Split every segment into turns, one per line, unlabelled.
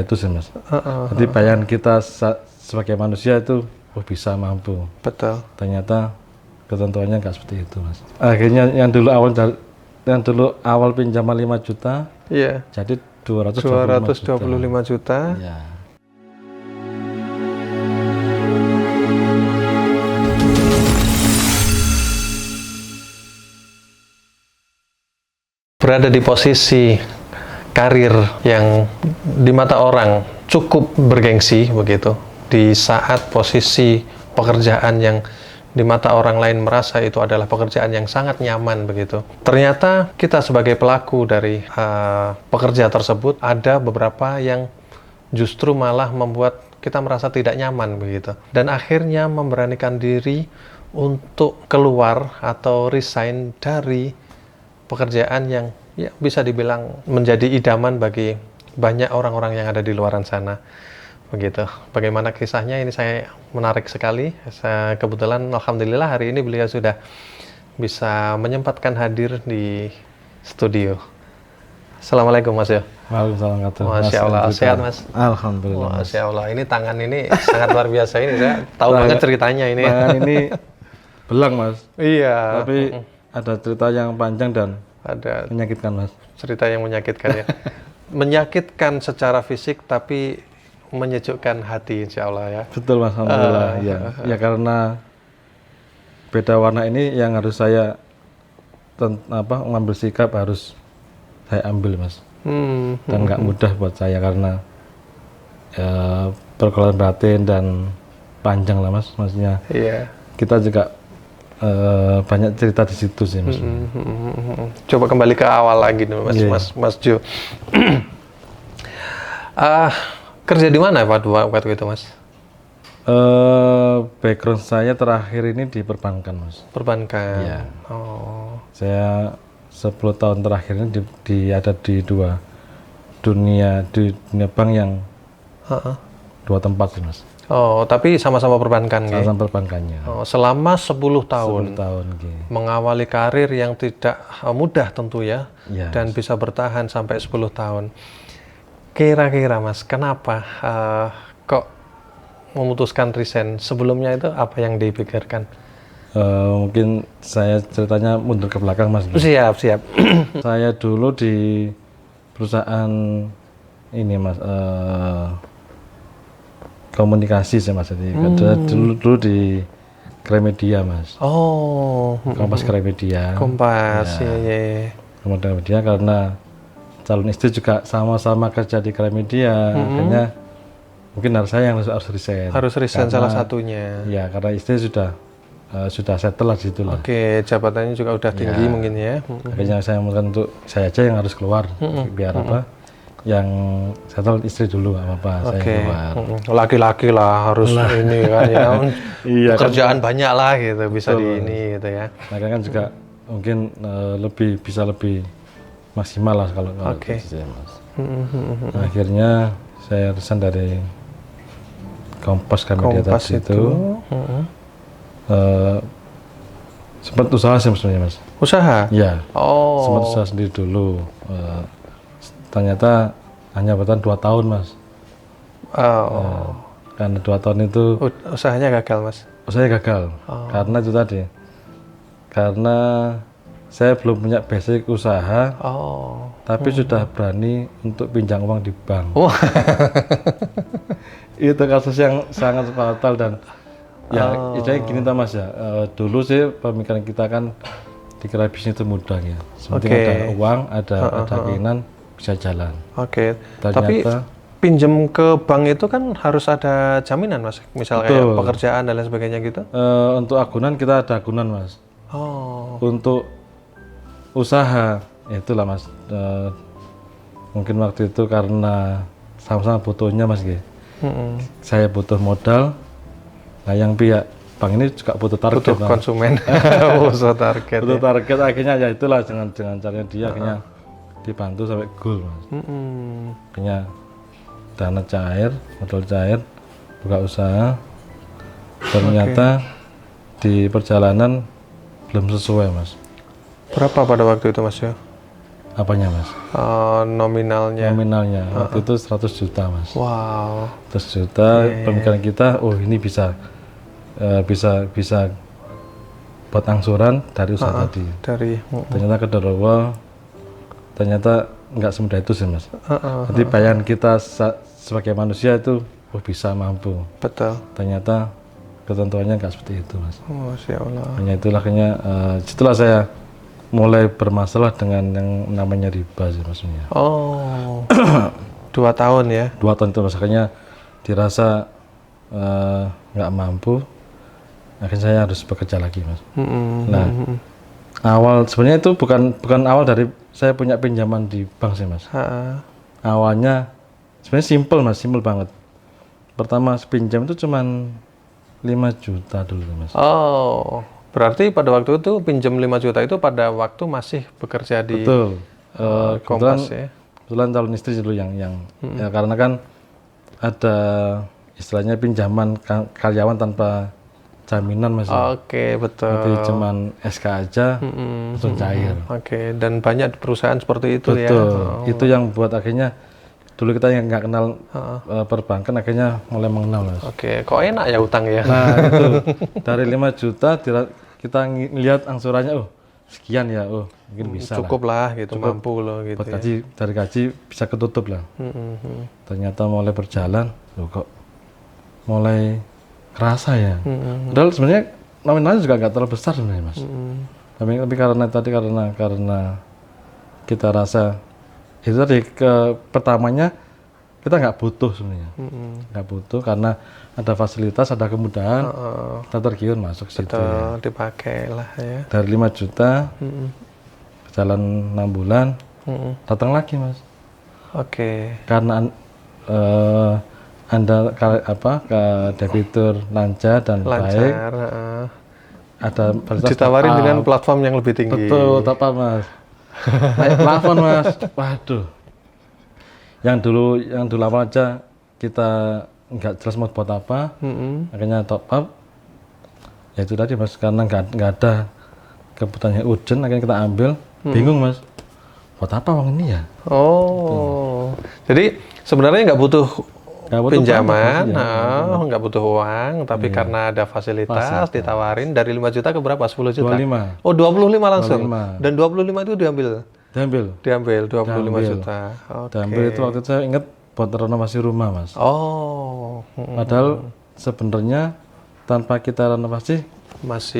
itu sih mas. Jadi bayangan kita sebagai manusia itu bisa mampu.
Betul.
Ternyata ketentuannya nggak seperti itu mas. Akhirnya yang dulu awal pinjaman 5 juta,
Iya.
jadi 225
juta.
Ya.
Berada di posisi karir yang di mata orang cukup bergengsi begitu, di saat posisi pekerjaan yang di mata orang lain merasa itu adalah pekerjaan yang sangat nyaman begitu. Ternyata kita sebagai pelaku dari pekerja tersebut ada beberapa yang justru malah membuat kita merasa tidak nyaman begitu. Dan akhirnya memberanikan diri untuk keluar atau resign dari pekerjaan yang ya bisa dibilang menjadi idaman bagi banyak orang-orang yang ada di luaran sana. Begitu. Bagaimana kisahnya ini saya menarik sekali. Saya kebetulan alhamdulillah hari ini beliau sudah bisa menyempatkan hadir di studio. Assalamualaikum Mas ya.
Waalaikumsalam.
Masya Allah, sehat Mas.
Alhamdulillah.
Masya Allah, ini tangan ini sangat luar biasa ini. Saya tahu banget ceritanya ini.
Tangan ini belang Mas.
Iya.
Tapi ada cerita yang panjang dan
ada
menyakitkan Mas.
Cerita yang menyakitkan ya. Menyakitkan secara fisik tapi menyejukkan hati insya Allah ya.
Betul Mas, alhamdulillah. Ya karena beda warna ini yang harus saya mengambil sikap harus saya ambil Mas. Dan nggak mudah buat saya karena pergaulan batin dan panjang lah Mas, maksudnya.
Iya.
Kita juga banyak cerita di situ sih Mas.
Coba kembali ke awal lagi nih Mas Jo. Kerja di mana waktu itu Mas?
Background saya terakhir ini di perbankan Mas.
Perbankan.
Iya.
Oh.
Saya 10 tahun terakhir ini ada di dunia bank yang 2 tempat sih Mas.
Oh, tapi sama-sama perbankan gitu?
Sama-sama perbankannya.
Oh, selama 10 tahun.
10 tahun gitu.
Mengawali karir yang tidak mudah tentu ya.
Yes.
Dan bisa bertahan sampai 10 tahun. Kira-kira Mas, kenapa kok memutuskan resign? Sebelumnya itu apa yang dipikirkan?
Mungkin saya ceritanya mundur ke belakang Mas.
Siap.
Saya dulu di perusahaan ini Mas, komunikasi sih Mas. Jadi dulu di Gramedia Mas.
Oh.
Kompas Gramedia.
Kompas, ya.
Kompas Gramedia karena calon istri juga sama-sama kerja di Gramedia, akhirnya mungkin saya yang harus resign.
Harus resign salah satunya.
Ya, karena istri sudah settle lah di situ lah.
Oke, jabatannya juga udah tinggi mungkin ya.
Akhirnya saya memutuskan untuk saya aja yang harus keluar, biar yang settle istri dulu apa saya keluar.
Laki-laki lah harus ini kan ya.
Iya,
pekerjaan banyak lah gitu, bisa di ini gitu ya.
Nah, kan juga mungkin bisa lebih maksimal lah kalau saya Mas. Nah, akhirnya saya resign dari Kompas Gramedia tadi itu. Sempat usaha sih sebenarnya Mas.
Usaha?
Iya.
Oh.
Sempat usaha sendiri dulu. Ternyata hanya bertahan 2 tahun Mas. Karena 2 tahun itu
usahanya gagal Mas?
Usahanya gagal. Karena itu tadi. Karena saya belum punya basic usaha, tapi sudah berani untuk pinjam uang di bank. Itu kasus yang sangat fatal dan ya, istilahnya gini Mas ya. Dulu sih pemikiran kita kan dikira bisnis itu mudah ya. Seperti ada uang, ada keinginan bisa jalan.
Tapi pinjam ke bank itu kan harus ada jaminan Mas. Misalnya kayak pekerjaan dan lain sebagainya gitu.
Untuk agunan kita ada agunan Mas. Untuk usaha itulah Mas, mungkin waktu itu karena sama-sama butuhnya Mas gitu. Saya butuh modal, nah yang pihak bank ini juga butuh target,
butuh konsumen. Butuh target
akhirnya ya itulah dengan caranya dia akhirnya dibantu sampai goal Mas. Akhirnya dana cair, modal cair, buka usaha, ternyata di perjalanan belum sesuai Mas.
Berapa pada waktu itu Mas ya?
Apanya mas?
Nominalnya.
Nominalnya waktu itu 100 juta mas.
Wow.
100 juta. Pemikiran kita, oh ini bisa buat angsuran dari usaha tadi. Ternyata kedorowol, ternyata nggak semudah itu sih mas. Jadi bayangan kita sebagai manusia itu, oh bisa mampu.
Betul.
Ternyata ketentuannya nggak seperti itu mas.
Masya Allah.
Hanya itulah setelah saya mulai bermasalah dengan yang namanya riba sih maksudnya.
2 tahun ya?
2 tahun itu makanya dirasa nggak mampu, akhirnya saya harus bekerja lagi mas. Nah awal sebenarnya itu bukan awal dari saya punya pinjaman di bank sih mas. Awalnya sebenarnya simpel banget. Pertama pinjam itu cuman 5 juta dulu mas.
Berarti pada waktu itu pinjam 5 juta itu pada waktu masih bekerja di
Betul.
Kompas ya?
Kebetulan calon istri dulu yang ya, karena kan ada istilahnya pinjaman karyawan tanpa jaminan mas.
Oke, betul.
Jadi cuman SK aja langsung cair.
Oke, dan banyak perusahaan seperti itu ya?
Betul. Itu yang buat akhirnya dulu kita yang nggak kenal perbankan akhirnya mulai mengenal mas.
Oke, kok enak ya utang ya?
Nah itu dari 5 juta kita lihat angsurannya, oh sekian ya, oh mungkin bisa
cukup lah gitu,
cukup
mampu loh gitu.
Buat gaji, dari gaji bisa ketutup lah. Ternyata mulai berjalan, loh kok mulai kerasa ya. Padahal sebenarnya nominalnya juga nggak terlalu besar sebenarnya mas. Tapi karena kita rasa itu tadi pertamanya kita nggak butuh sebenarnya, nggak butuh karena ada fasilitas, ada kemudahan, kita tergiur masuk situ. Ya.
Dipakai lah ya.
Dari 5 juta, jalan 6 bulan, datang lagi mas.
Oke.
Karena Anda debitur lancar dan baik, ada
ditawarin dengan platform yang lebih tinggi.
Betul, apa mas? Naik plafon mas, waduh. Yang dulu awal aja kita nggak jelas mau buat apa, akhirnya top up. Ya itu tadi mas, karena nggak ada kebutuhannya urgent, akhirnya kita ambil. Bingung mas, buat apa uang ini ya?
Jadi sebenarnya nggak butuh pinjaman,
ya.
nggak butuh uang, tapi karena ada fasilitas ditawarin dari 5 juta ke berapa? 10 juta?
25.
Oh 25 langsung?
25.
Dan 25 itu diambil 25 juta.
Diambil itu waktu itu saya ingat buat renovasi rumah mas. Padahal sebenarnya tanpa kita renovasi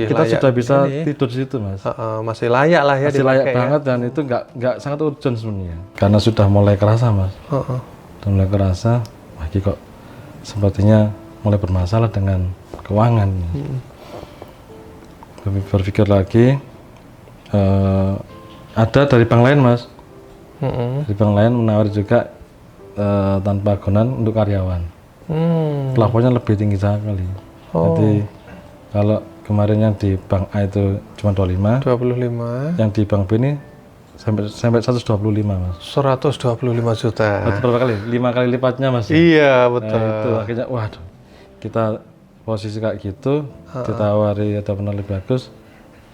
kita sudah bisa tidur di situ mas.
Masih layak lah ya.
Masih layak banget dan itu nggak sangat urgent sebenarnya. Karena sudah mulai kerasa mas. Sudah mulai kerasa. Lagi kok sepertinya mulai bermasalah dengan keuangan. Berpikir lagi, ada dari bank lain mas, dari bank lain menawar juga tanpa agunan untuk karyawan. Plafonnya lebih tinggi sekali. Jadi kalau kemarin yang di bank A itu cuma 25, yang di bank B ini sampai 125 mas.
125 juta.
Berapa kali? 5 kali lipatnya mas.
Iya betul.
Nah, itu akhirnya waduh, kita posisi kayak gitu, ditawari ada benar lebih bagus,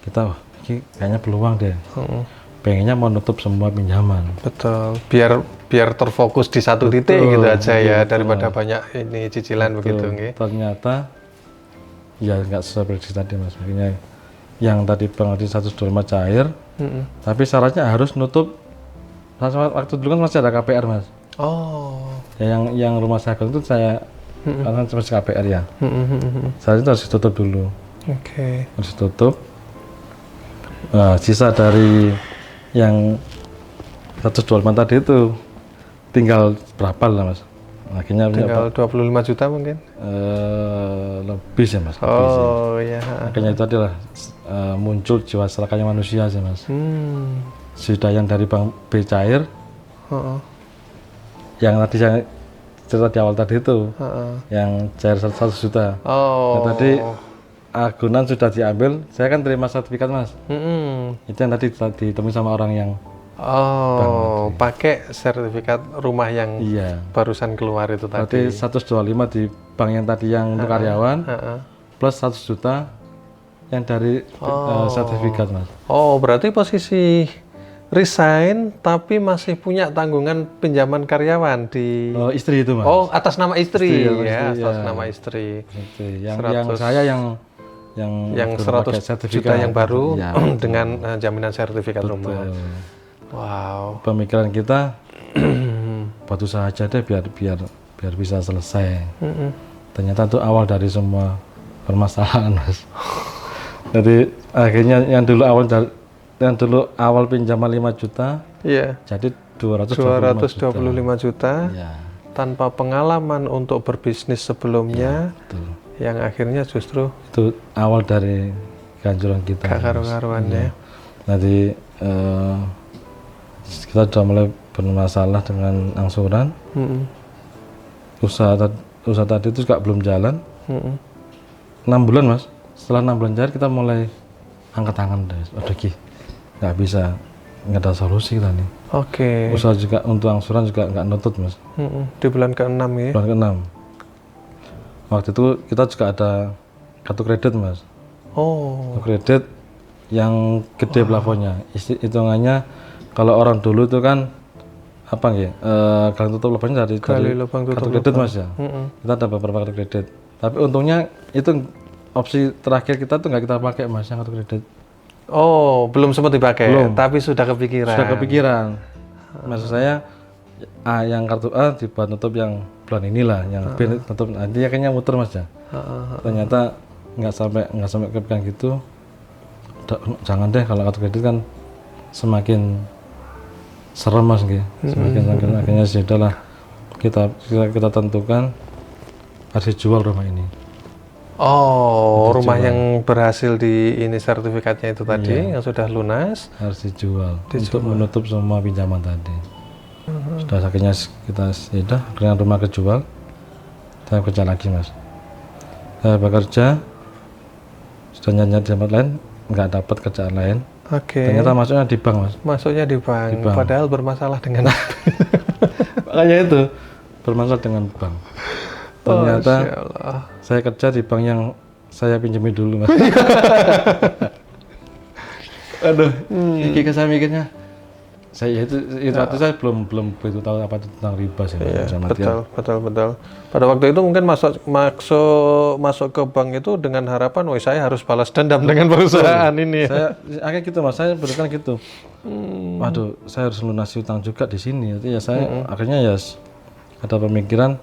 kita ini kayaknya peluang deh. Pengennya mau nutup semua pinjaman.
Betul. Biar terfokus di satu titik gitu aja ya, daripada banyak ini cicilan begitu.
Ternyata ya nggak sesuai prediksi tadi mas. Makanya yang tadi Bang Adi 125 cair, tapi syaratnya harus nutup. Waktu dulu kan masih ada KPR mas. Ya, yang rumah saya itu saya kan masih KPR ya. Saat itu harus ditutup dulu. Harus ditutup. Sisa dari yang 125 tadi itu tinggal berapa lah mas? Akhirnya
tinggal 25 juta mungkin?
Lebih sih mas.
Iya.
Akhirnya itu adalah muncul jiwa serakahnya manusia sih mas. Sudah yang dari bank B cair, yang tadi saya cerita di awal tadi itu, yang cair 100 juta. Nah, tadi agunan sudah diambil, saya kan terima sertifikat mas. Itu yang tadi ditemui sama orang yang
pakai sertifikat rumah yang barusan keluar itu tadi.
Berarti 125 di bank yang tadi yang untuk karyawan, plus 100 juta yang dari sertifikat mas.
Berarti posisi resign tapi masih punya tanggungan pinjaman karyawan di
Istri itu mas.
Oh, atas nama istri,
Istri,
ya,
istri,
atas
ya.
nama istri.
Itu. Yang
100.
saya yang
Yang
belum
100
pakai
juta
sertifikat.
yang baru
Ya,
dengan jaminan sertifikat rumah.
betul.
Wow.
Pemikiran kita buat usaha aja deh biar bisa selesai. Ternyata itu awal dari semua permasalahan mas. Jadi akhirnya yang dulu awal pinjaman 5 juta,
Iya.
jadi 225
juta.
Ya,
Tanpa pengalaman untuk berbisnis sebelumnya,
betul.
yang akhirnya justru
Itu awal dari kehancuran kita.
gak karu-karuannya.
Jadi kita sudah mulai bermasalah dengan angsuran. Usaha tadi itu juga belum jalan. 6 bulan mas. Setelah 6 bulan jalan kita mulai angkat tangan deh. Aduh Ki, nggak bisa, nggak ada solusi kita nih.
Oke.
Usaha juga untuk angsuran juga nggak nutut mas.
Di bulan ke-6 ya.
Bulan ke-6. Waktu itu kita juga ada kartu kredit mas.
Oh.
Kartu kredit yang gede plafonnya. Hitungannya kalau orang dulu itu kan apa nggih? Kalau tutup plafonnya dari
lubang tutup
kartu kredit mas ya. Kita ada beberapa kartu kredit. Tapi untungnya itu opsi terakhir kita tuh nggak kita pakai mas yang kartu kredit.
Oh, belum sempat dipakai,
Belum.
tapi sudah kepikiran.
Sudah kepikiran. Maksud saya yang kartu A dibuat nutup yang bulan inilah, yang B nutup nanti akhirnya muter mas ya. Ternyata nggak sampai kepikiran gitu. Jangan deh, kalau kartu kredit kan semakin serem mas gitu. Semakin akhirnya sudahlah kita tentukan harus dijual rumah ini.
Oh, rumah yang berhasil di ini sertifikatnya itu tadi yang sudah lunas
harus dijual untuk menutup semua pinjaman tadi. Sudah akhirnya akhirnya rumah kejual. Saya kerja lagi mas. Saya bekerja, sudah nyari tempat lain, nggak dapat kerjaan lain.
Oke.
Ternyata masuknya di bank mas.
Masuknya di bank. Padahal bermasalah dengan
Makanya itu bermasalah dengan bank. Ternyata saya kerja di bank yang saya pinjami dulu mas. Aduh, saya mikirnya, itu waktu saya belum begitu tahu apa itu tentang riba sih.
Iya, betul. Pada waktu itu mungkin masuk ke bank itu dengan harapan, wah saya harus balas dendam dengan perusahaan ini.
Akhirnya gitu mas, saya berikan gitu. Waduh, saya harus lunasi utang juga di sini. Jadi ya saya akhirnya ya ada pemikiran,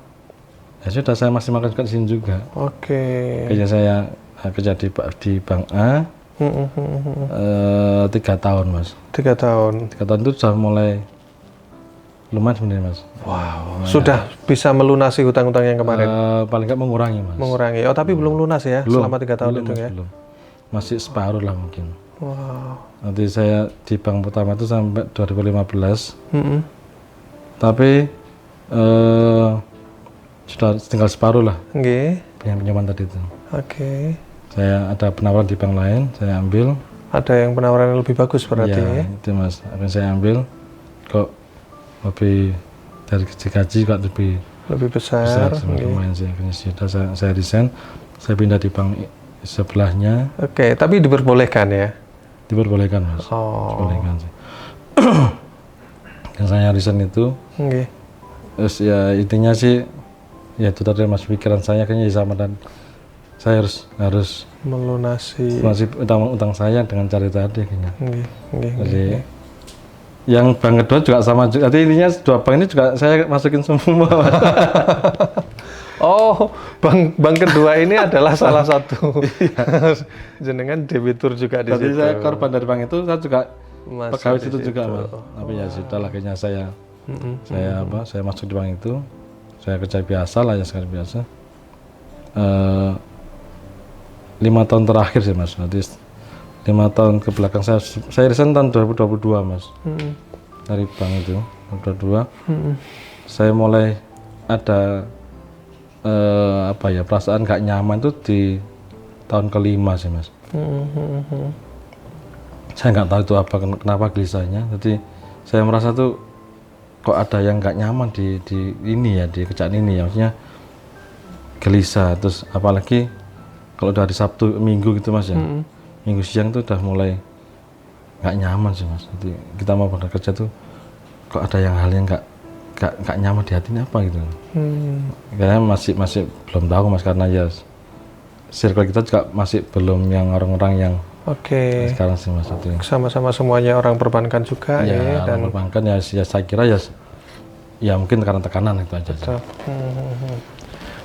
ya sudah saya maksimalkan juga di sini juga.
Oke.
Kayaknya saya kerja di bank A 3 tahun mas.
3 tahun.
3 tahun itu sudah mulai lumayan sebenarnya mas.
Wow. Sudah bisa melunasi hutang-hutang yang kemarin.
Paling nggak mengurangi mas.
Mengurangi. Oh tapi belum lunas ya selama 3 tahun itu ya.
Belum. Masih separuh lah mungkin.
Wow.
Nanti saya di bank pertama itu sampai 2015. Tapi sudah tinggal separuh lah.
Oke.
Yang pinjaman tadi itu.
Oke.
Saya ada penawaran di bank lain, saya ambil.
Ada yang penawaran yang lebih bagus berarti ya?
Itu mas, akhirnya saya ambil. Kok lebih dari gaji juga lebih
besar.
Lumayan sih. Akhirnya sudah saya resign, saya pindah di bank sebelahnya.
Oke, tapi diperbolehkan ya?
Diperbolehkan mas. Diperbolehkan sih. Yang saya resign itu.
Oke.
Terus ya intinya sih, ya itu tadi mas, pikiran saya kayaknya sama, dan saya harus melunasi utang saya dengan cara tadi kayaknya. Jadi yang bank kedua juga sama. Jadi intinya 2 bank ini juga saya masukin semua.
Oh, bank kedua ini adalah salah satu. Jenengan debitur juga di situ.
Jadi saya korban dari bank itu, saya juga pegawai situ juga mas. Tapi ya sudah lah, akhirnya saya masuk di bank itu. Saya kerja biasa lah ya, sekarang biasa. 5 tahun terakhir sih mas, nanti 5 tahun ke belakang saya resign tahun 2022 mas. Dari bank itu 2022 saya mulai ada perasaan gak nyaman itu di tahun ke-5 sih mas. Saya nggak tahu itu apa, kenapa gelisahnya. Jadi saya merasa tuh kok ada yang nggak nyaman di ini ya, di kerjaan ini ya, maksudnya gelisah. Terus apalagi kalau dari Sabtu Minggu gitu mas ya, Minggu siang tuh udah mulai nggak nyaman sih mas. Jadi kita mau berangkat kerja tuh kok ada yang hal yang nggak nyaman di hati ini apa gitu. Kayaknya masih belum tahu mas, karena ya circle kita juga masih belum yang orang-orang yang
Oke.
sekarang sih mas. Itu
Sama-sama semuanya orang perbankan juga
ya,
dan
orang perbankan ya saya kira ya mungkin karena tekanan itu aja.
betul.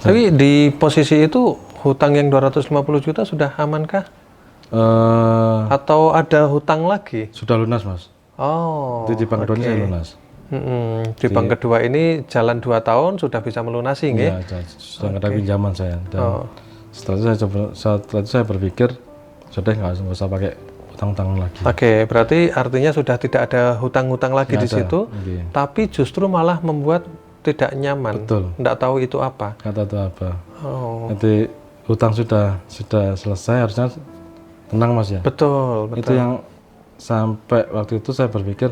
Tapi di posisi itu hutang yang 250 juta sudah amankah? Atau ada hutang lagi?
Sudah lunas mas.
Oh.
Itu di bank kedua ini saya lunas.
Di bank kedua ini jalan 2 tahun sudah bisa melunasi, nggih?
Ya, sudah ada pinjaman saya. Dan setelah itu saya berpikir sudah nggak usah pakai utang-utang lagi.
Oke, berarti artinya sudah tidak ada hutang-hutang lagi di
Nggak ada,
situ,
iya.
tapi justru malah membuat tidak nyaman.
Betul.
Nggak tahu itu apa.
Kata itu apa?
Oh,
Nanti utang sudah selesai, harusnya tenang mas ya.
betul, betul.
Itu yang sampai waktu itu saya berpikir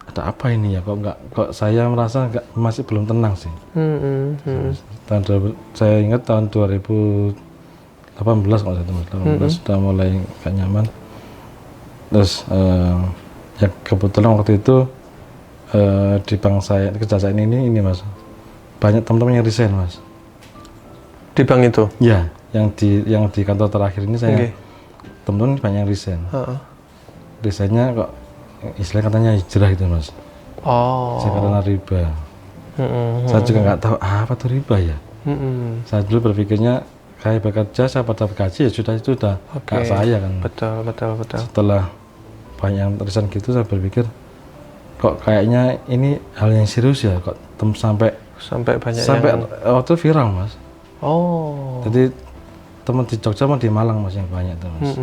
ada apa ini ya, kok saya merasa masih belum tenang sih. Saya ingat tahun 2018 kalau saya 2018 sudah mulai gak nyaman. Terus ya kebetulan waktu itu di bank saya, di kerja saya ini mas, banyak teman-teman yang resign mas.
Di bank itu?
Ya, yang di kantor terakhir ini saya teman-teman banyak yang resign. Resignnya kok istilahnya katanya hijrah gitu mas.
Oh.
Saya karena riba. Saya juga nggak tahu apa tuh riba ya. Saya dulu berpikirnya kayak bekerja saya pada gaji ya sudah itu sudah hak saya kan.
Betul.
Setelah banyak yang resign gitu, saya berpikir kok kayaknya ini hal yang serius ya, kok sampai
banyak
yang waktu viral mas.
Oh.
Jadi teman di Jogja sama di Malang mas yang banyak tuh mas.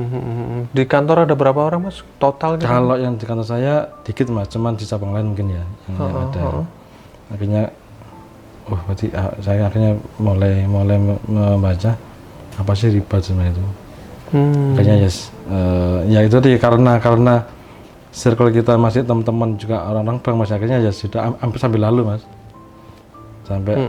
Di kantor ada berapa orang mas total gitu?
Kalau yang di kantor saya dikit mas, cuman di cabang lain mungkin ya yang ada. Akhirnya, berarti saya akhirnya mulai membaca apa sih riba sebenarnya itu. Akhirnya ya itu tadi karena circle kita masih teman-teman juga orang-orang bank mas, akhirnya ya sudah hampir sampai lalu mas. Sampai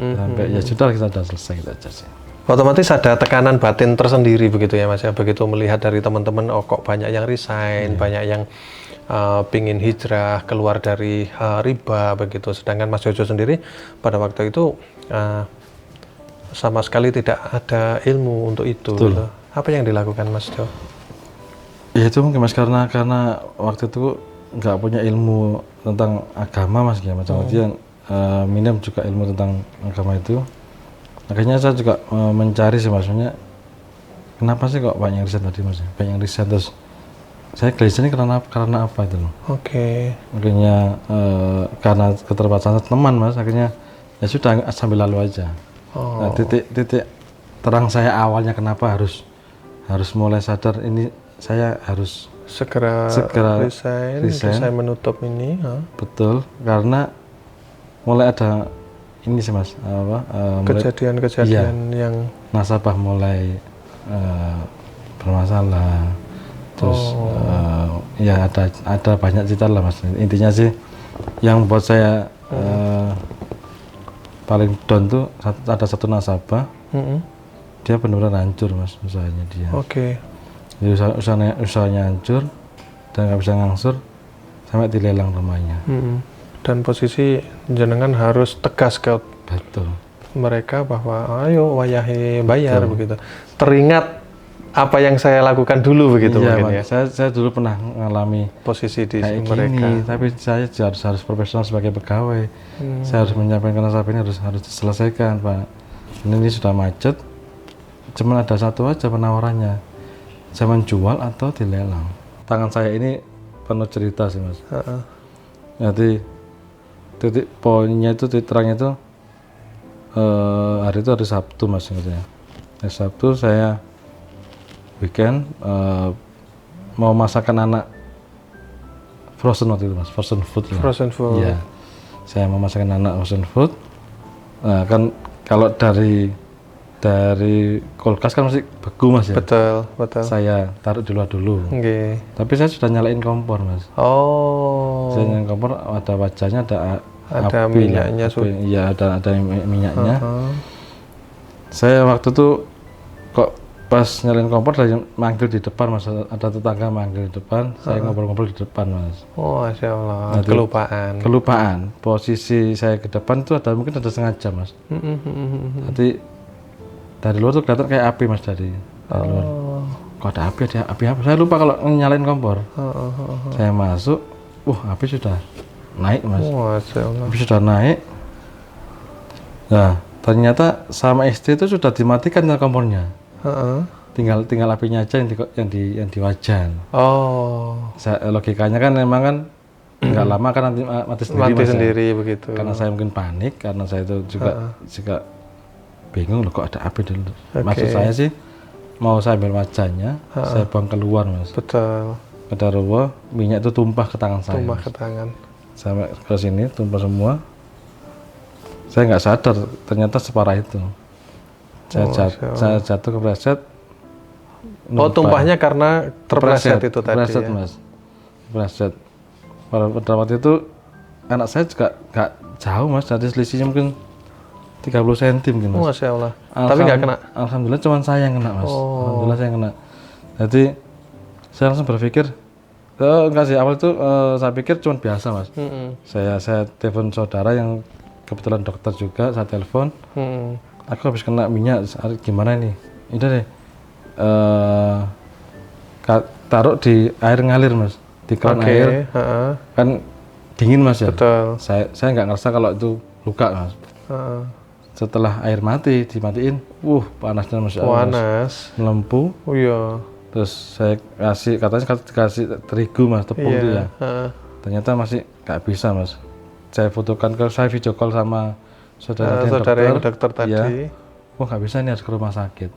ya sudah kita sudah selesai gitu aja sih.
Otomatis ada tekanan batin tersendiri begitu ya mas ya, begitu melihat dari teman-teman kok banyak yang resign, banyak yang pingin hijrah keluar dari riba begitu, sedangkan Mas Jojo sendiri pada waktu itu sama sekali tidak ada ilmu untuk itu gitu. Apa yang dilakukan Mas Jo?
Ya itu mungkin mas karena waktu itu nggak punya ilmu tentang agama mas ya, macam artian minim juga ilmu tentang agama itu. Akhirnya saya juga mencari sih maksudnya kenapa sih kok banyak riset tadi mas, banyak riset, terus saya gelisah ini karena apa itu loh. Akhirnya karena keterbatasan teman mas, akhirnya ya sudah sambil lalu aja. Nah, titik terang saya awalnya kenapa harus mulai sadar ini saya harus segera resign
menutup ini.
Betul, karena mulai ada ini sih mas,
kejadian yang
nasabah mulai bermasalah, terus ya ada banyak cerita lah mas. Intinya sih yang buat saya paling down tuh ada satu nasabah, dia benar-benar hancur mas usahanya dia. Jadi usahanya hancur dan nggak bisa ngangsur sampai dilelang rumahnya.
Dan posisi jenengan harus tegas ke mereka bahwa ayo wayahe bayar begitu. Teringat apa yang saya lakukan dulu begitu mungkin ya.
Saya dulu pernah mengalami
posisi di
kayak
mereka.
Gini, tapi saya harus profesional sebagai pegawai. Saya harus menyampaikan nasabah ini harus diselesaikan Pak. Ini sudah macet. Cuman ada satu aja penawarannya. Saya menjual atau dilelang. Tangan saya ini penuh cerita sih mas. Jadi titik poinnya itu, titik terangnya itu hari itu hari Sabtu mas ingatnya. Hari Sabtu saya weekend mau masakan anak frozen waktu itu mas, frozen food. Iya, saya mau masakan anak frozen food. Nah kan kalau dari kulkas kan masih beku mas ya.
Betul.
Saya taruh di luar dulu. Tapi saya sudah nyalain kompor mas. Saya nyalain kompor, ada wajahnya, ada api,
minyaknya.
Iya ada minyaknya. Saya waktu itu kok pas nyalain kompor saya manggil di depan mas, ada tetangga manggil di depan, saya ngobrol-ngobrol di depan mas.
Oh, Masya Allah,
Nah, kelupaan posisi saya ke depan itu mungkin ada setengah jam mas. Nanti dari luar tuh kelihatan kayak api mas, dari luar. Kok ada api apa, saya lupa kalau nyalain kompor. Saya masuk, api sudah naik mas.
Masya Allah.
Api sudah naik. Nah ternyata sama istri itu sudah dimatikan kompornya. Tinggal apinya aja yang di wajan. Logikanya kan memang kan nggak lama kan nanti mati
sendiri begitu.
Karena saya mungkin panik, karena saya itu juga bingung loh kok ada api dulu. Maksud saya sih mau saya ambil wajannya, saya buang keluar mas.
Betul.
Kedaruah minyak itu tumpah ke tangan saya.
Tumpah ke tangan. Sampai
ke sini tumpah semua. Saya nggak sadar ternyata separah itu. Saya jatuh kepleset.
Tumpahnya karena terpleset itu tadi
ya? Mas. Kepleset. Pada waktu itu anak saya juga nggak jauh mas, jadi selisihnya mungkin 30 cm mungkin mas.
Masya Allah. Tapi nggak kena?
Alhamdulillah cuma saya yang kena mas. Alhamdulillah saya yang kena. Jadi saya langsung berpikir, enggak sih, awal itu saya pikir cuma biasa mas. Saya telepon saudara yang kebetulan dokter juga, saya telepon. Aku habis kena minyak, gimana ini? Udah deh, taruh di air ngalir mas, di keran air. Kan dingin mas ya.
Betul.
Saya nggak ngerasa kalau itu luka mas. Setelah air dimatiin, panasnya mas.
Panas.
Melempuh.
Oh iya.
Terus saya katanya kasih terigu mas, tepung itu ya. Ternyata masih nggak bisa mas. Saya fotokan, saya video call sama saudara
yang dokter tadi.
Ya. Nggak bisa, ini harus ke rumah sakit.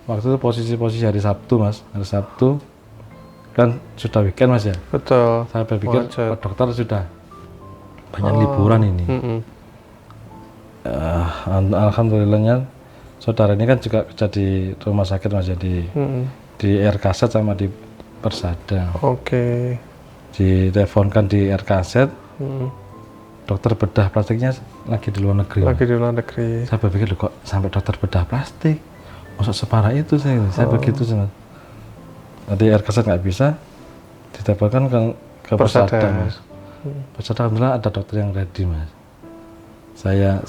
Waktu itu posisi hari Sabtu mas, hari Sabtu kan sudah weekend mas ya.
Betul.
Saya berpikir dokter sudah banyak liburan ini. Alhamdulillahnya saudara ini kan juga kerja di rumah sakit mas ya, di RKZ sama di Persada. Diteleponkan di RKZ. Dokter bedah plastiknya lagi di luar negeri. Saya berpikir kok sampai dokter bedah plastik, maksud separah itu saya begitu sih mas. Nanti RKZ nggak bisa, diteleponkan ke Persada mas. Persada alhamdulillah ada dokter yang ready mas. Saya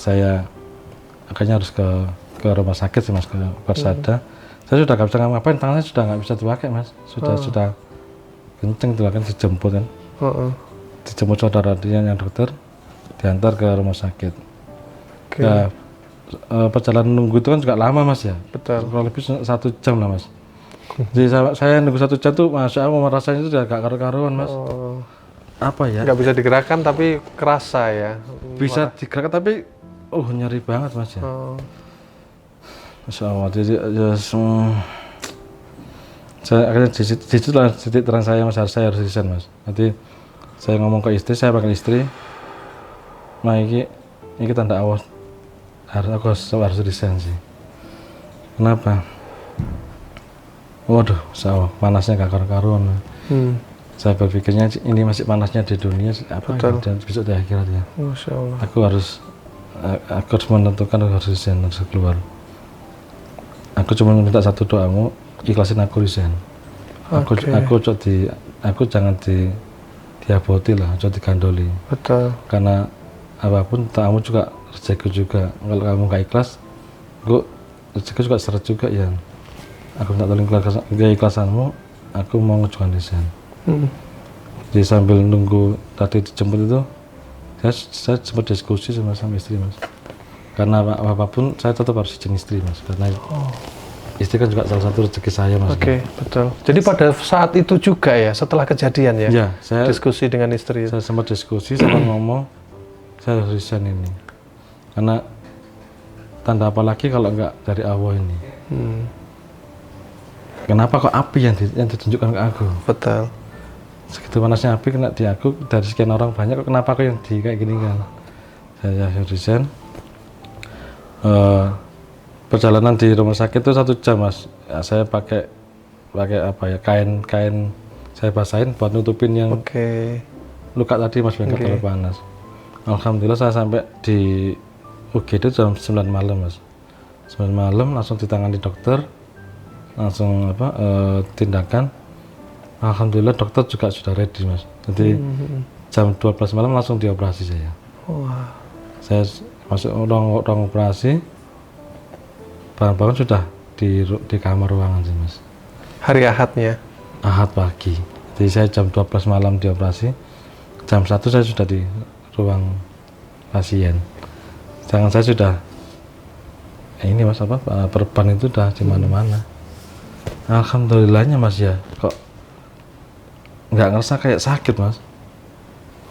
akhirnya harus ke rumah sakit sih mas, ke Persada. Saya sudah nggak bisa ngapain, tangannya sudah nggak bisa dipakai mas. Sudah kenceng tuh kan, dijemput kan. Dijemput saudara dia yang dokter, diantar ke rumah sakit. Ya, perjalanan nunggu itu kan juga lama mas ya.
Betul.
Kurang lebih 1 jam lah mas. Jadi saya nunggu 1 jam tuh, masya Allah rasanya itu udah gak karu-karuan mas. Apa ya?
Nggak bisa digerakkan tapi kerasa ya.
Bisa digerakkan tapi nyeri banget mas ya. Masya Allah. Jadi saya akhirnya disitulah titik terang saya mas, saya harus resign mas. Nanti saya ngomong ke istri, saya panggil istri, ini tanda awas, aku harus resign sih. Kenapa? Waduh, panasnya gak karu-karuan. Saya berpikirnya ini masih panasnya di dunia, dan besok di akhirat ya.
Masya Allah.
Aku harus menentukan, aku harus resign, harus keluar. Aku cuma minta satu doamu, ikhlasin aku resign. Aku jangan diaboti lah, jangan digandoli.
Betul.
Karena apapun kamu juga rezeki juga. Kalau kamu nggak ikhlas, rezeki juga seret juga ya. Aku minta tolong keikhlasanmu, aku mau ngejual desain. Jadi sambil nunggu tadi dijemput itu, saya sempat diskusi sama istri mas. Karena apapun saya tetap harus izin istri mas. Karena istri kan juga salah satu rezeki saya mas.
Betul. Jadi pada saat itu juga ya, setelah kejadian ya?
Ya, saya
diskusi dengan istri.
Saya sempat diskusi, sama ngomong, saya harus resign ini. Karena tanda apa lagi kalau nggak dari Allah ini. Kenapa kok api yang ditunjukkan ke aku?
Betul.
Segitu panasnya api kena di aku, dari sekian orang banyak, kok kenapa aku yang di kayak gini kan? Saya harus resign. Perjalanan di rumah sakit itu 1 jam mas. Ya, saya pakai apa ya, kain saya basahin buat nutupin yang luka tadi mas, biar terlalu panas. Alhamdulillah saya sampai di UGD jam 9 malam mas. 9 malam langsung ditangani dokter. langsung tindakan. Alhamdulillah dokter juga sudah ready mas. Jadi jam 12 malam langsung dioperasi saya.
Wah.
Saya masuk ruang operasi, bangun sudah di kamar ruangan sih mas.
Hari Ahadnya?
Ahad pagi. Jadi saya jam 12 malam dioperasi, jam 1 saya sudah di ruang pasien. Jangan saya sudah ini mas perban itu udah di mana-mana. Alhamdulillahnya mas ya, kok nggak ngerasa kayak sakit mas.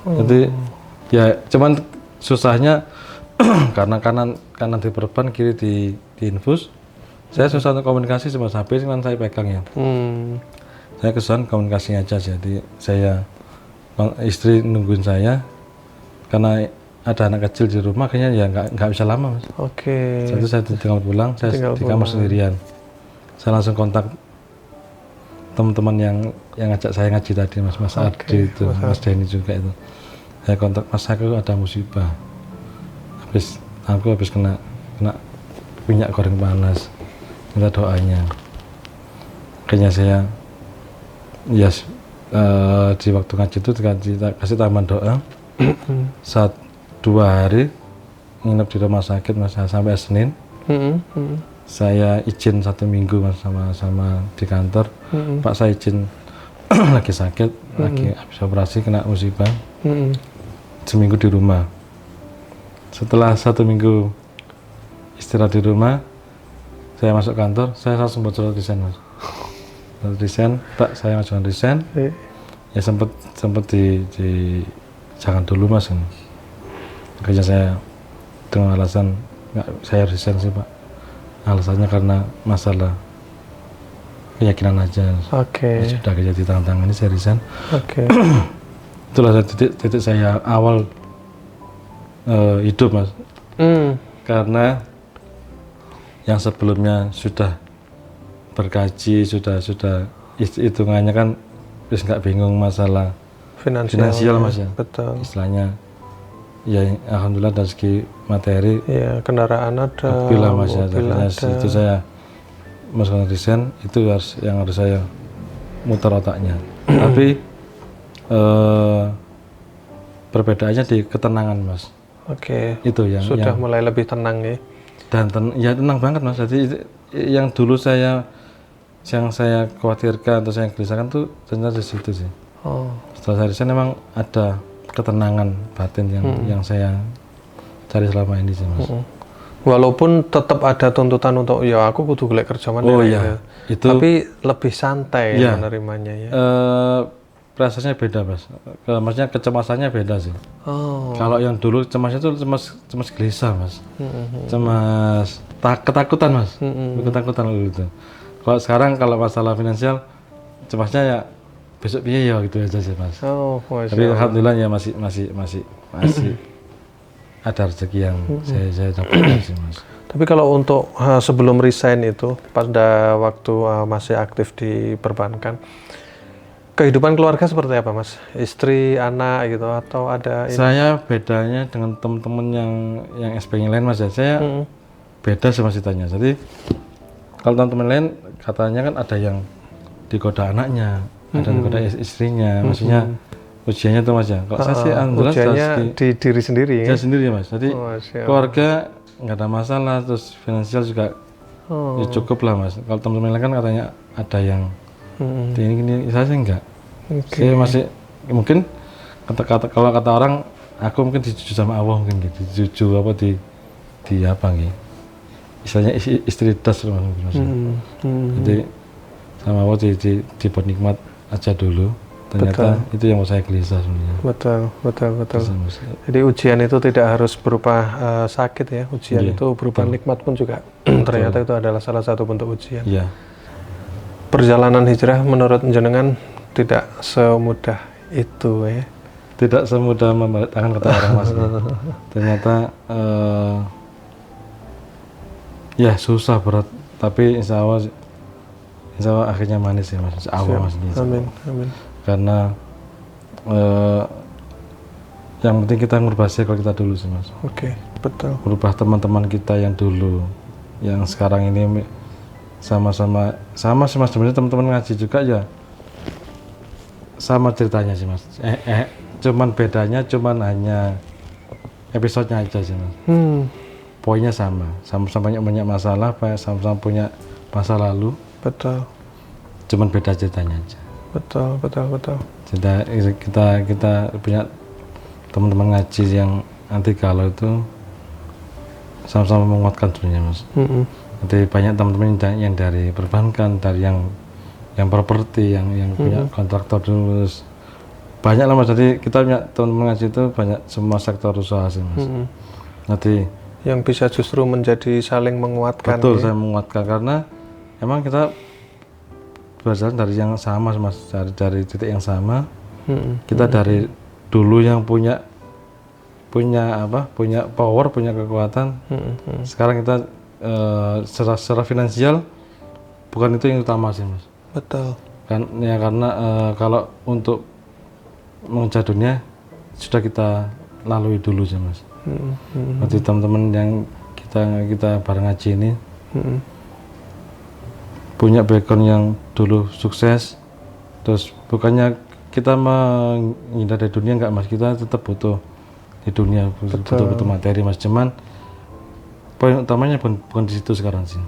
Jadi ya cuman susahnya karena kanan di perban, kiri di infus. Saya susah untuk komunikasi sama HP kan saya pegang ya. Saya kesusahan komunikasinya aja. Jadi saya istri nungguin saya karena ada anak kecil di rumah, kayaknya ya nggak bisa lama mas.
Oke.
Jadi saya tinggal pulang, saya di kamar sendirian. Saya langsung kontak teman-teman yang ngajak saya ngaji tadi mas Ardi itu, Mas Denny juga itu. Saya kontak, mas aku ada musibah. Aku habis kena minyak goreng panas, minta doanya. Kayaknya saya di waktu ngaji itu kasih tambahan doa. Saat 2 hari nginep di rumah sakit mas sampai Senin. Saya izin 1 minggu mas sama di kantor. Pak saya izin lagi sakit, lagi habis operasi kena musibah. Seminggu di rumah. Setelah 1 minggu istirahat di rumah, saya masuk kantor, saya langsung buat surat resign mas. Surat resign, Pak saya majukan resign. Ya sempat di jangan dulu mas. Akhirnya saya dengan alasan saya resign sih Pak. Alasannya karena masalah keyakinan aja. Sudah jadi tantangan ini saya resign. Itulah titik saya awal hidup mas. Karena yang sebelumnya sudah bergaji, sudah hitungannya kan terus nggak bingung masalah finansial mas ya.
Betul.
Istilahnya ya alhamdulillah dari segi materi
ya, kendaraan ada,
mobil lah mas ya. Itu saya masuk resign, itu yang harus saya muter otaknya. Tapi perbedaannya di ketenangan mas. Itu yang
sudah mulai lebih tenang ya.
Dan tenang banget mas. Jadi yang dulu yang saya khawatirkan atau saya gelisahkan tuh ternyata di situ sih. Setelah saya resign memang ada ketenangan batin yang saya cari selama ini sih mas.
Walaupun tetap ada tuntutan untuk ya aku kudu golek kerja mana ya.
Itu
tapi lebih santai menerimanya ya.
Rasanya beda mas. Maksudnya kecemasannya beda sih. Kalau yang dulu cemasnya tuh cemas gelisah mas. Cemas ketakutan mas. Ketakutan gitu. Kalau sekarang kalau masalah finansial cemasnya ya besok biaya ya gitu aja sih mas. Tapi alhamdulillah ya masih ada rezeki yang saya dapatkan sih mas.
Tapi kalau untuk sebelum resign itu pada waktu masih aktif di perbankan, kehidupan keluarga seperti apa mas? Istri, anak gitu atau ada?
Saya bedanya dengan teman-teman yang SPG lain mas ya. Saya beda sih mas ditanya. Jadi kalau teman-teman lain katanya kan ada yang digoda anaknya, ada yang digoda istrinya, maksudnya ujiannya tuh mas ya. Kalau saya sih alhamdulillah
ujiannya di diri sendiri ya?
Saya sendiri mas. Jadi keluarga nggak ada masalah, terus finansial juga ya cukup lah mas. Kalau teman-teman lain kan katanya ada yang ini saya sih enggak. Saya masih mungkin kalau kata orang aku mungkin dijuju sama Allah mungkin gitu, dijuju apa di apa gitu. Istilahnya istri das mas. Jadi sama Allah dibuat nikmat aja dulu. Ternyata itu yang mau saya gelisah sebenarnya.
Betul. Jadi ujian itu tidak harus berupa sakit ya. Ujian itu berupa nikmat pun juga. Ternyata itu adalah salah satu bentuk ujian.
Iya.
Perjalanan hijrah menurut jenengan tidak semudah itu ya.
Tidak semudah membalik tangan kata orang mas. Ternyata ya susah berat, tapi insya Allah akhirnya manis ya mas. Insya Allah mas.
Amin.
Karena yang penting kita ngubah circle kita dulu sih mas.
Betul.
Merubah teman-teman kita yang dulu, yang sekarang ini sama sih mas, sebenarnya teman-teman ngaji juga ya sama ceritanya sih mas. Cuman bedanya hanya episodenya aja sih mas. Poinnya sama-sama banyak masalah, sama-sama punya masa lalu.
Betul.
Cuman beda ceritanya aja.
Betul.
Kita punya teman-teman ngaji yang anti galau itu sama-sama menguatkan dunia mas. Nanti banyak teman-teman yang dari perbankan, dari yang properti, yang punya kontraktor terus banyak lah mas. Jadi kita punya teman-teman ngaji itu banyak semua sektor usaha sih mas. Nanti
yang bisa justru menjadi saling menguatkan.
Betul, saya menguatkan karena emang kita belajar dari yang sama mas, dari titik yang sama. Kita dari dulu yang punya power, punya kekuatan. Sekarang kita secara finansial bukan itu yang utama sih mas.
Betul.
Karena kalau untuk mengejar dunia sudah kita lalui dulu sih mas. Nanti teman-teman yang kita bareng ngaji ini punya background yang dulu sukses, terus bukannya kita menghindar dari dunia, enggak mas, kita tetap butuh di dunia, butuh materi mas, cuman poin utamanya bukan di situ sekarang sih,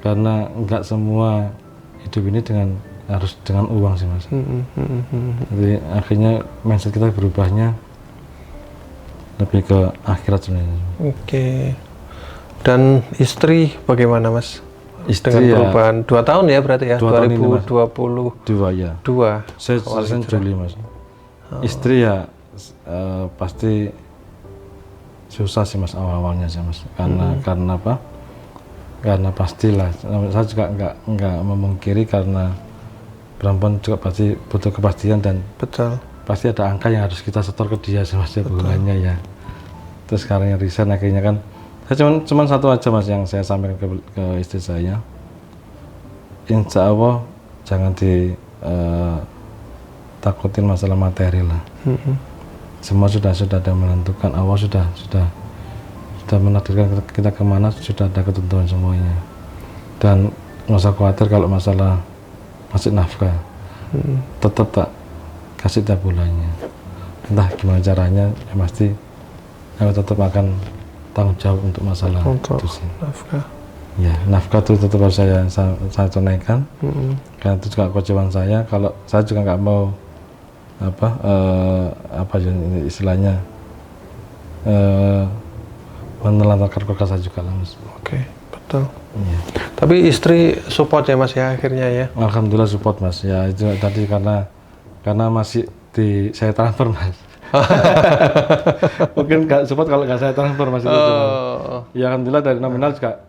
karena enggak semua hidup ini harus dengan uang sih mas. Jadi akhirnya mindset kita berubahnya lebih ke akhirat sebenarnya.
Oke. Dan istri bagaimana mas?
Istri
dengan perubahan 2 tahun ya berarti ya,
2022 ya. Saya Juli mas. Istri ya pasti susah sih mas awal-awalnya sih mas. Karena apa? Karena pastilah. Saya juga nggak memungkiri karena perempuan juga pasti butuh kepastian dan
betul.
Pasti ada angka yang harus kita setor ke dia sih mas ya bulannya ya. Terus sekarang yang resign akhirnya kan saya cuman satu aja mas yang saya sampaikan ke istri saya, insya Allah jangan ditakutin masalah materi lah. Semua sudah ada menentukan, Allah sudah menakdirkan kita kemana, sudah ada ketentuan semuanya. Dan nggak usah khawatir kalau masalah masih nafkah, tetap tak kasih tiap bulannya. Entah gimana caranya, ya pasti aku tetap akan tanggung jawab untuk masalah itu sih.
Nafkah.
Ya, nafkah itu tetap harus saya tunaikan. Karena itu juga kewajiban saya. Kalau saya juga nggak mau istilahnya menelantarkan keluarga saya juga lah mas.
Oke, betul.
Ya.
Tapi istri support ya mas ya akhirnya ya?
Alhamdulillah support mas. Ya itu tadi karena masih saya transfer mas. Mungkin nggak support kalau nggak saya transfer mas. Ya alhamdulillah dari nominal juga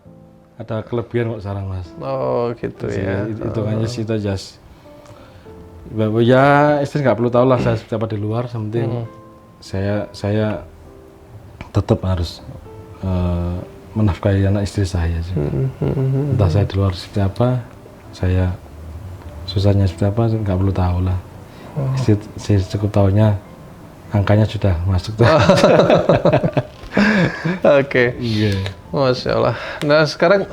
ada kelebihan kok sekarang mas.
Oh gitu ya.
Hitungannya sih itu aja. Ya istri nggak perlu tahu lah saya seperti apa di luar. Penting saya tetap harus menafkahi anak istri saya sih. Entah saya di luar seperti apa, saya susahnya seperti apa nggak perlu tahu lah. Istri cukup tahunya angkanya sudah masuk tuh.
Oke.
Iya.
Masya Allah. Nah sekarang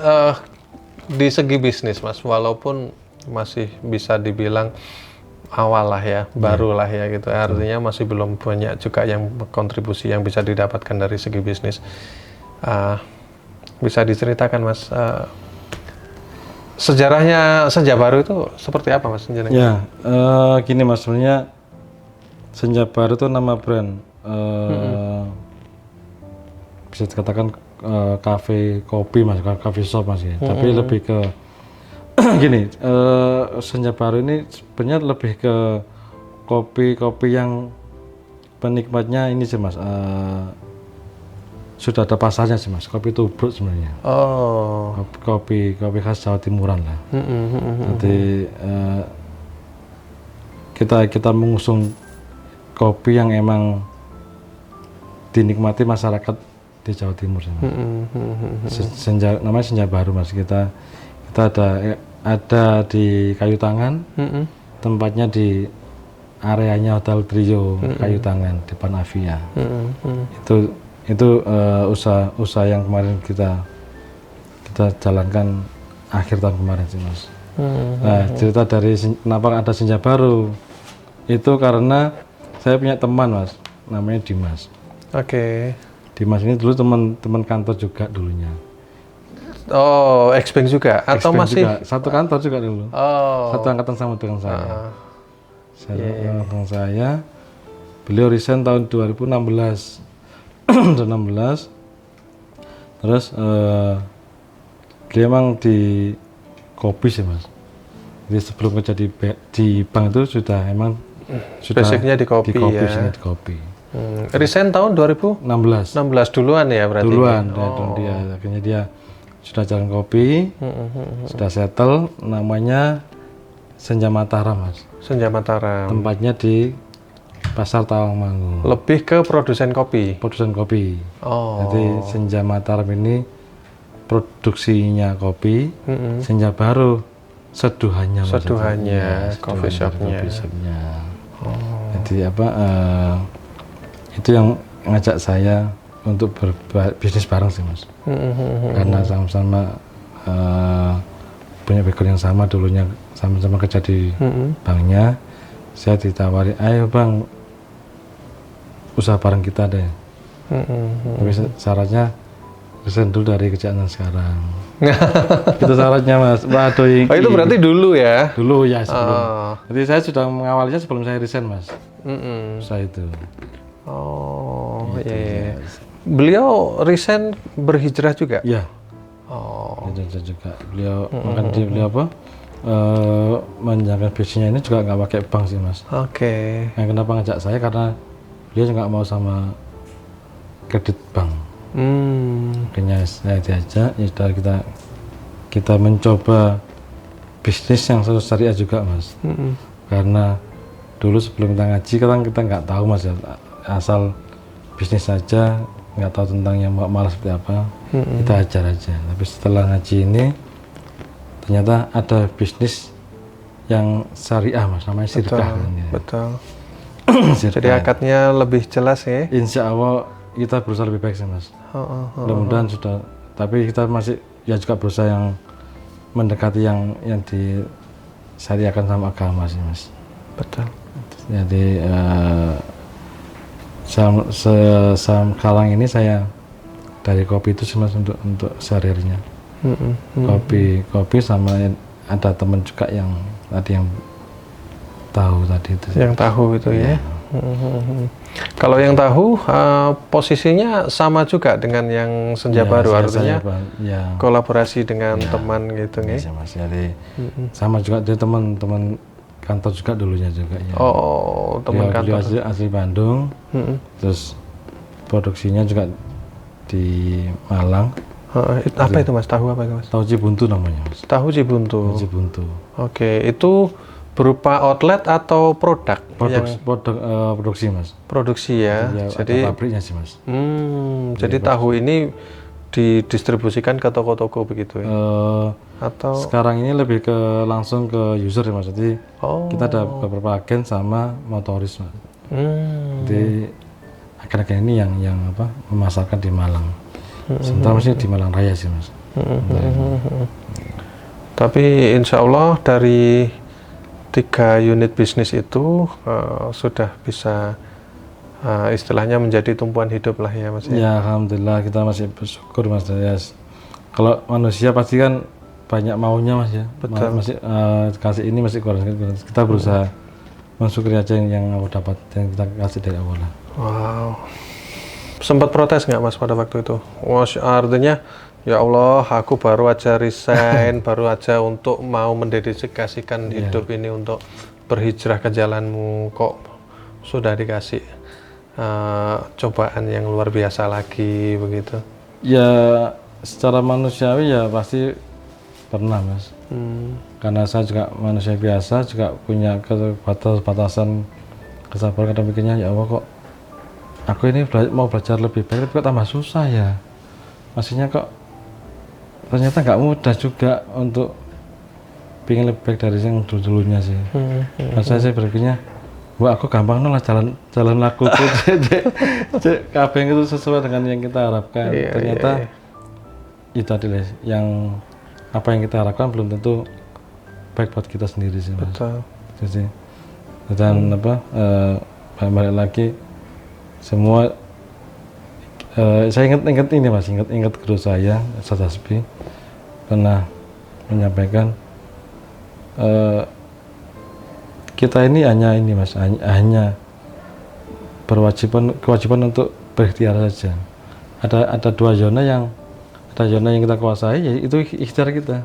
di segi bisnis mas, walaupun masih bisa dibilang awal lah ya, baru lah ya gitu. Artinya masih belum banyak juga yang kontribusi yang bisa didapatkan dari segi bisnis. Bisa diceritakan mas, sejarahnya Senja Baru itu seperti apa mas?
Ya, gini mas, sebenarnya Senja Baru itu nama brand, bisa dikatakan kafe kopi mas, kafe shop mas ya. Tapi lebih ke gini, Senja Baru ini sebenarnya lebih ke kopi yang penikmatnya ini sih mas, sudah ada pasarnya sih mas, kopi tubruk sebenarnya.
Oh.
Kopi khas Jawa Timuran lah. Nanti kita mengusung kopi yang emang dinikmati masyarakat di Jawa Timur. Namanya Senja Baru mas. Kita ada di Kayu Tangan, tempatnya di areanya Hotel Trio Kayu Tangan depan Avia. Itu usaha yang kemarin kita jalankan akhir tahun kemarin sih mas. Nah cerita dari kenapa ada Senja Baru itu karena saya punya teman mas, namanya Dimas.
Oke.
Dimas ini dulu teman kantor juga dulunya.
Oh, ex-bank juga atau
Ex-bank
masih?
juga, satu kantor juga dulu.
Oh.
Satu angkatan sama dengan saya. Angkatan saya. Beliau resign tahun 2016. 2016. Terus dia emang di kopi sih mas. Jadi sebelum kerja di bank itu sudah
basicnya di kopi ya.
Basicnya di kopi.
Resign tahun 2016 duluan ya berarti.
Duluan dia akhirnya dia sudah jalan kopi, sudah settle, namanya Senja Mataram mas.
Senja Mataram.
Tempatnya di Pasar Tawangmangu.
Lebih ke produsen kopi.
Produsen kopi.
Oh.
Jadi Senja Mataram ini produksinya kopi, Senja Baru seduhannya.
Seduhannya, coffee shopnya.
Jadi itu yang ngajak saya untuk berbisnis bareng sih mas. Karena sama-sama punya background yang sama dulunya, sama-sama kerja di banknya. Saya ditawari, ayo bang, usaha bareng kita deh. Tapi syaratnya resign dulu dari kerjaan yang sekarang. Itu syaratnya mas. Waduh,
itu berarti dulu ya?
Dulu ya sebelum. Jadi saya sudah mengawalnya sebelum saya resign mas. Usaha itu.
Oh iya. Beliau resign berhijrah juga?
Iya.
Oh.
Hijrah juga. Beliau beliau apa? Menjaga bisnisnya ini juga nggak pakai bank sih mas.
Oke.
Yang kenapa ngajak saya karena beliau nggak mau sama kredit bank. Akhirnya saya diajak, ya sudah kita mencoba bisnis yang syariah juga mas. Karena dulu sebelum kita ngaji kita nggak tahu mas ya, asal bisnis saja, nggak tahu tentang yang malas seperti apa, kita ajar aja. Tapi setelah ngaji ini ternyata ada bisnis yang syariah mas, namanya sirkah.
Betul. Jadi akadnya lebih jelas ya.
Insya Allah kita berusaha lebih baik sih mas. Mudah-mudahan sudah. Tapi kita masih ya juga berusaha yang mendekati yang disyariahkan sama agama sih mas.
Betul.
Jadi sekarang ini saya dari kopi itu sih mas untuk sehari-harinya. Kopi sama ada teman juga yang tadi yang tahu tadi itu.
Yang tahu itu ya. Kalau yang tahu posisinya sama juga dengan yang Senja Baru, artinya kolaborasi dengan teman gitu nih.
Mas. Jadi sama juga dia teman-teman kantor juga dulunya juga ya.
Oh, teman kantor.
Dia asli Bandung. Terus produksinya juga di Malang.
Apa itu mas? Tahu apa itu mas?
Tahu Cibuntu namanya mas.
Tahu Cibuntu.
Cibuntu.
Oke, itu berupa outlet atau produk?
Produksi mas.
Produksi ya.
Jadi pabriknya sih mas.
Jadi tahu ini didistribusikan ke toko-toko begitu ya? Atau
sekarang ini lebih ke langsung ke user ya mas. Jadi kita ada beberapa agen sama motoris mas. Jadi agen-agen ini yang apa memasarkan di Malang. Sementara masih di Malang Raya sih mas.
Tapi insya Allah dari 3 unit bisnis itu sudah bisa istilahnya menjadi tumpuan hidup lah ya mas.
Ya alhamdulillah kita masih bersyukur mas. Ya, kalau manusia pasti kan banyak maunya mas ya.
Betul.
Masih kasih ini masih kurang. Kita berusaha mensyukuri aja yang aku dapat yang kita kasih dari awal.
Wow. Sempat protes nggak mas pada waktu itu? Wah, artinya ya Allah, aku baru aja resign, baru aja untuk mau mendedikasikan hidup ini untuk berhijrah ke jalanmu, kok sudah dikasih cobaan yang luar biasa lagi begitu?
Ya secara manusiawi ya pasti pernah mas. Karena saya juga manusia biasa, juga punya batasan kesabaran. Kadang mikirnya ya Allah kok aku ini mau belajar lebih baik, tapi kok tambah susah ya. Maksudnya kok ternyata nggak mudah juga untuk pengen lebih baik dari yang dulunya sih. Nah, saya berpikirnya, wah aku gampang lah jalan laku tuh, kabeh itu sesuai dengan yang kita harapkan. Ternyata itu adalah yang apa yang kita harapkan belum tentu baik buat kita sendiri sih mas.
Betul.
Jadi dan balik lagi semua saya ingat ini mas, ingat guru saya Ustaz Hasbi pernah menyampaikan kita ini hanya ini mas, hanya kewajiban untuk berikhtiar saja. Ada dua zona yang kita kuasai, yaitu ikhtiar kita.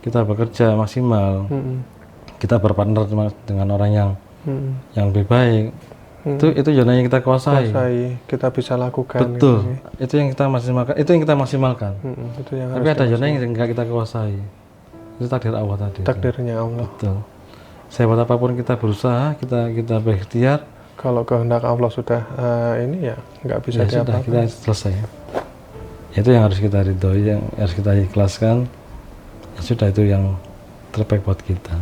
Kita bekerja maksimal, kita berpartner dengan orang yang lebih baik. Itu zona yang kita kuasai.
Kita bisa lakukan.
Betul. Itu yang kita maksimalkan.
Itu yang
tapi ada zona yang nggak kita kuasai. Itu takdir Allah tadi.
Takdirnya Allah.
Betul. Sehebat apapun kita berusaha, kita berikhtiar.
Kalau kehendak Allah sudah ini ya nggak bisa
sudah, kita selesai. Itu yang harus kita ridhoi, yang harus kita ikhlaskan. Ya sudah, itu yang terbaik buat kita.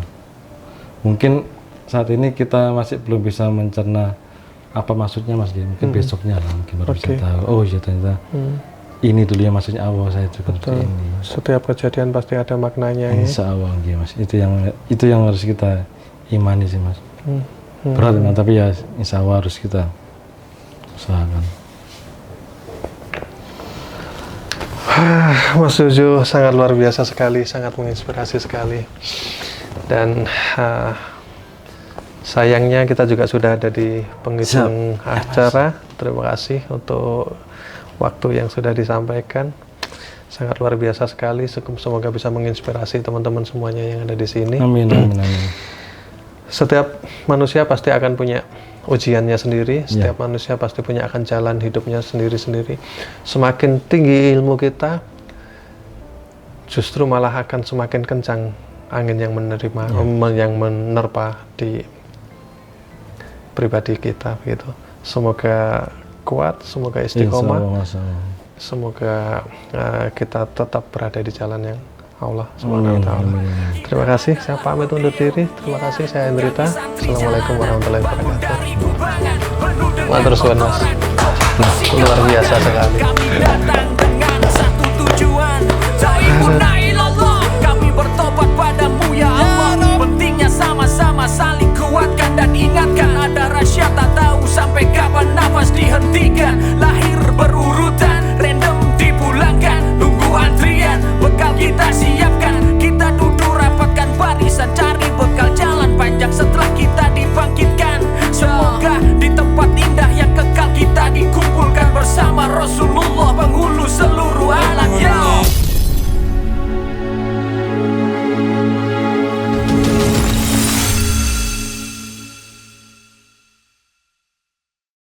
Mungkin saat ini kita masih belum bisa mencerna apa maksudnya mas. Mungkin besoknya lah mungkin baru bisa tahu. Oh iya ternyata ini dulu yang maksudnya Allah saya juga ini.
Setiap kejadian pasti ada maknanya.
Insya Allah ya mas. Itu yang harus kita imani sih mas. Berat memang, tapi ya insya Allah harus kita usahakan.
Mas Jojo sangat luar biasa sekali, sangat menginspirasi sekali. Dan sayangnya kita juga sudah ada di penghujung acara. Terima kasih untuk waktu yang sudah disampaikan. Sangat luar biasa sekali. Semoga bisa menginspirasi teman-teman semuanya yang ada di sini.
Amin, amin, amin.
Setiap manusia pasti akan punya ujiannya sendiri. Setiap manusia pasti punya akan jalan hidupnya sendiri-sendiri. Semakin tinggi ilmu kita, justru malah akan semakin kencang angin yang yang menerpa di pribadi kita gitu. Semoga kuat, semoga istiqomah, semoga kita tetap berada di jalan yang Allah Subhanahu wa Ta'ala. Terima kasih, saya pamit undur diri. Terima kasih, saya Hendrita. Assalamualaikum warahmatullahi wabarakatuh. Matur suwun mas, luar biasa sekali.